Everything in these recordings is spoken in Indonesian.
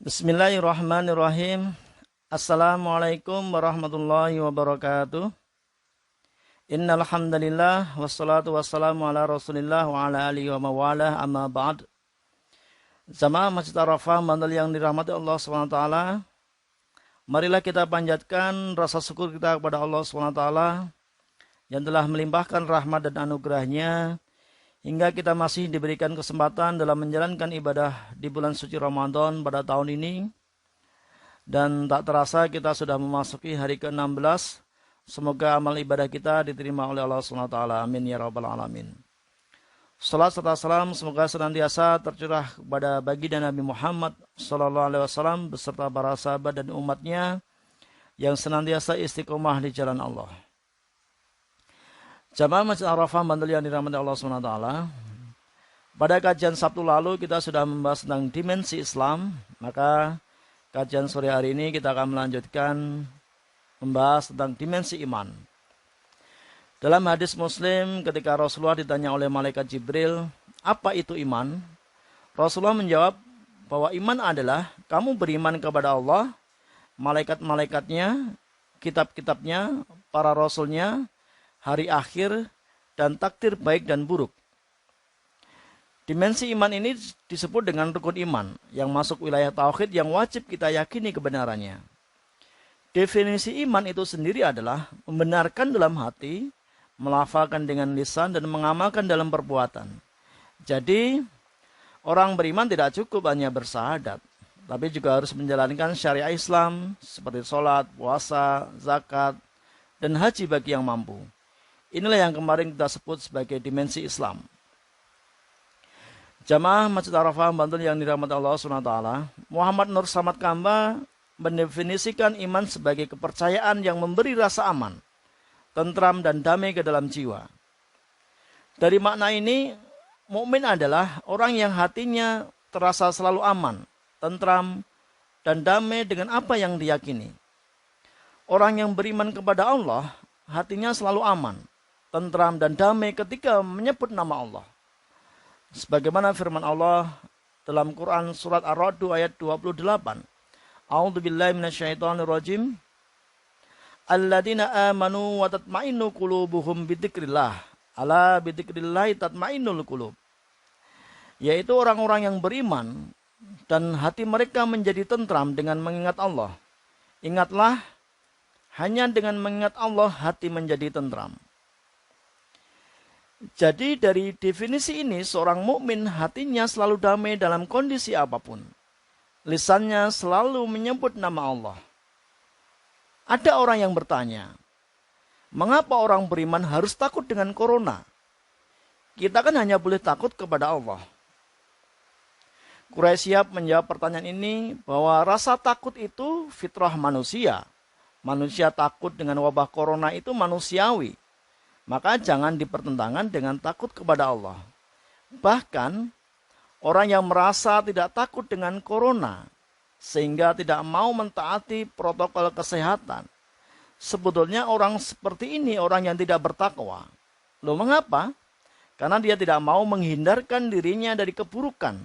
Bismillahirrahmanirrahim. Assalamualaikum warahmatullahi wabarakatuh. Innal hamdalillah wassalatu wassalamu ala Rasulillah wa ala alihi wa mawalah amma ba'd. Jamaah Masjid Arafah Bantul yang dirahmati Allah SWT, marilah kita panjatkan rasa syukur kita kepada Allah SWT yang telah melimpahkan rahmat dan anugerahnya hingga kita masih diberikan kesempatan dalam menjalankan ibadah di bulan suci Ramadan pada tahun ini. Dan tak terasa kita sudah memasuki hari ke-16. Semoga amal ibadah kita diterima oleh Allah SWT. Amin ya rabbal alamin. Salat serta salam semoga senantiasa tercurah kepada baginda Nabi Muhammad SAW beserta para sahabat dan umatnya yang senantiasa istiqomah di jalan Allah. Jamaah Masjid Arafah Bantul yang dirahmati Allah SWT. Pada kajian Sabtu lalu kita sudah membahas tentang dimensi Islam. Maka kajian sore hari ini kita akan melanjutkan membahas tentang dimensi iman. Dalam hadis Muslim ketika Rasulullah ditanya oleh malaikat Jibril, apa itu iman? Rasulullah menjawab bahwa iman adalah kamu beriman kepada Allah, malaikat-malaikatnya, kitab-kitabnya, para rasulnya, hari akhir, dan takdir baik dan buruk. Dimensi iman ini disebut dengan rukun iman, yang masuk wilayah tauhid yang wajib kita yakini kebenarannya. Definisi iman itu sendiri adalah membenarkan dalam hati, melafalkan dengan lisan, dan mengamalkan dalam perbuatan. Jadi, orang beriman tidak cukup hanya bersahadat, tapi juga harus menjalankan syariat Islam, seperti sholat, puasa, zakat, dan haji bagi yang mampu. Inilah yang kemarin kita sebut sebagai dimensi Islam. Jamaah Masjid Arafah Bantul yang dirahmati Allah SWT, Muhammad Nur Samad Kamba mendefinisikan iman sebagai kepercayaan yang memberi rasa aman, tentram dan damai ke dalam jiwa. Dari makna ini, mukmin adalah orang yang hatinya terasa selalu aman, tentram, dan damai dengan apa yang diyakini. Orang yang beriman kepada Allah, hatinya selalu aman, tentram dan damai ketika menyebut nama Allah. Sebagaimana firman Allah dalam Quran surat Ar-Ra'd ayat 28. A'udzubillahi minasyaitonirrajim. Alladzina amanu wa tatma'innu qulubuhum bidzikrillah. Ala bidzikrillah tatma'innul qulub. Yaitu orang-orang yang beriman dan hati mereka menjadi tentram dengan mengingat Allah. Ingatlah, hanya dengan mengingat Allah hati menjadi tentram. Jadi dari definisi ini seorang mukmin hatinya selalu damai dalam kondisi apapun. Lisannya selalu menyebut nama Allah. Ada orang yang bertanya, mengapa orang beriman harus takut dengan corona? Kita kan hanya boleh takut kepada Allah. Quraisy menjawab pertanyaan ini bahwa rasa takut itu fitrah manusia. Manusia takut dengan wabah corona itu manusiawi. Maka jangan dipertentangkan dengan takut kepada Allah. Bahkan, orang yang merasa tidak takut dengan corona, sehingga tidak mau mentaati protokol kesehatan, sebetulnya orang seperti ini orang yang tidak bertakwa. Loh, mengapa? Karena dia tidak mau menghindarkan dirinya dari keburukan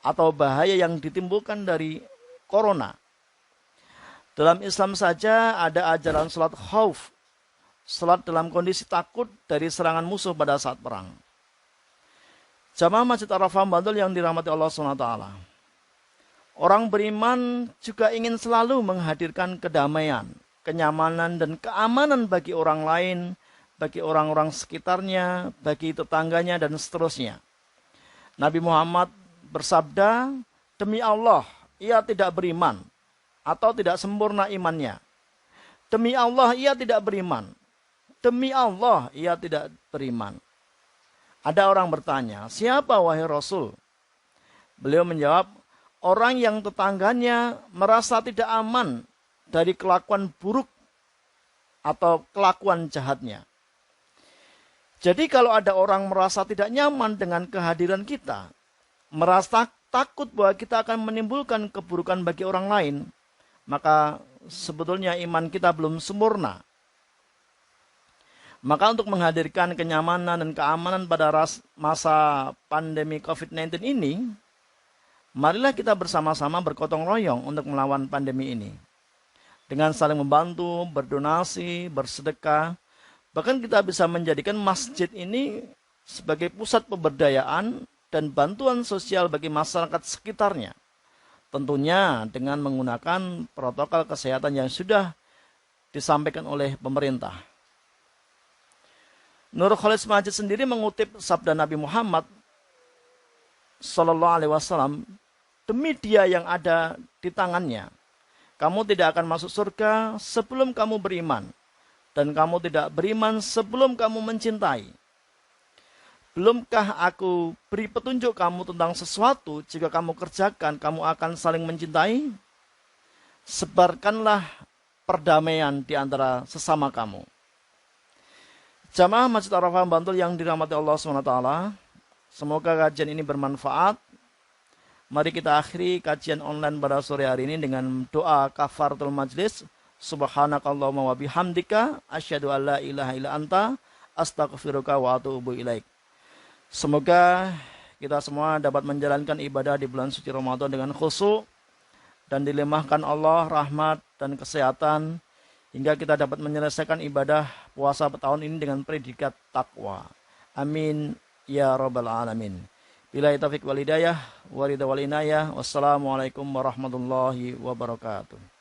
atau bahaya yang ditimbulkan dari corona. Dalam Islam saja ada ajaran salat khauf, salat dalam kondisi takut dari serangan musuh pada saat perang. Jamaah Masjid Arafah Bantul yang dirahmati Allah SWT. Orang beriman juga ingin selalu menghadirkan kedamaian, kenyamanan, dan keamanan bagi orang lain, bagi orang-orang sekitarnya, bagi tetangganya, dan seterusnya. Nabi Muhammad bersabda, demi Allah, ia tidak beriman, atau tidak sempurna imannya. Demi Allah, ia tidak beriman. Demi Allah, ia tidak beriman. Ada orang bertanya, siapa wahai Rasul? Beliau menjawab, orang yang tetangganya merasa tidak aman dari kelakuan buruk atau kelakuan jahatnya. Jadi kalau ada orang merasa tidak nyaman dengan kehadiran kita, merasa takut bahwa kita akan menimbulkan keburukan bagi orang lain, maka sebetulnya iman kita belum sempurna. Maka untuk menghadirkan kenyamanan dan keamanan pada masa pandemi COVID-19 ini, Marilah kita bersama-sama bergotong royong untuk melawan pandemi ini. Dengan saling membantu, berdonasi, bersedekah, bahkan kita bisa menjadikan masjid ini sebagai pusat pemberdayaan dan bantuan sosial bagi masyarakat sekitarnya. Tentunya dengan menggunakan protokol kesehatan yang sudah disampaikan oleh pemerintah. Nurul Khalis Majid sendiri mengutip sabda Nabi Muhammad Sallallahu Alaihi Wasallam, demi dia yang ada di tangannya, kamu tidak akan masuk surga sebelum kamu beriman, dan kamu tidak beriman sebelum kamu mencintai. Belumkah aku beri petunjuk kamu tentang sesuatu, jika kamu kerjakan, kamu akan saling mencintai? Sebarkanlah perdamaian di antara sesama kamu. Jamaah Masjid Arafah Bantul yang dirahmati Allah SWT, semoga kajian ini bermanfaat. Mari kita akhiri kajian online pada sore hari ini dengan doa kafaratul majlis. Subhanakallahumma wa bihamdika asyhadu an la ilaha illa anta astaghfiruka wa atubu ilaik. Semoga kita semua dapat menjalankan ibadah di bulan suci Ramadan dengan khusyuk dan dilimpahkan Allah rahmat dan kesehatan hingga kita dapat menyelesaikan ibadah puasa tahun ini dengan predikat takwa. Amin ya rabbal alamin. Billahi taufiq wal hidayah, wa ridha wal inayah. Wassalamualaikum warahmatullahi wabarakatuh.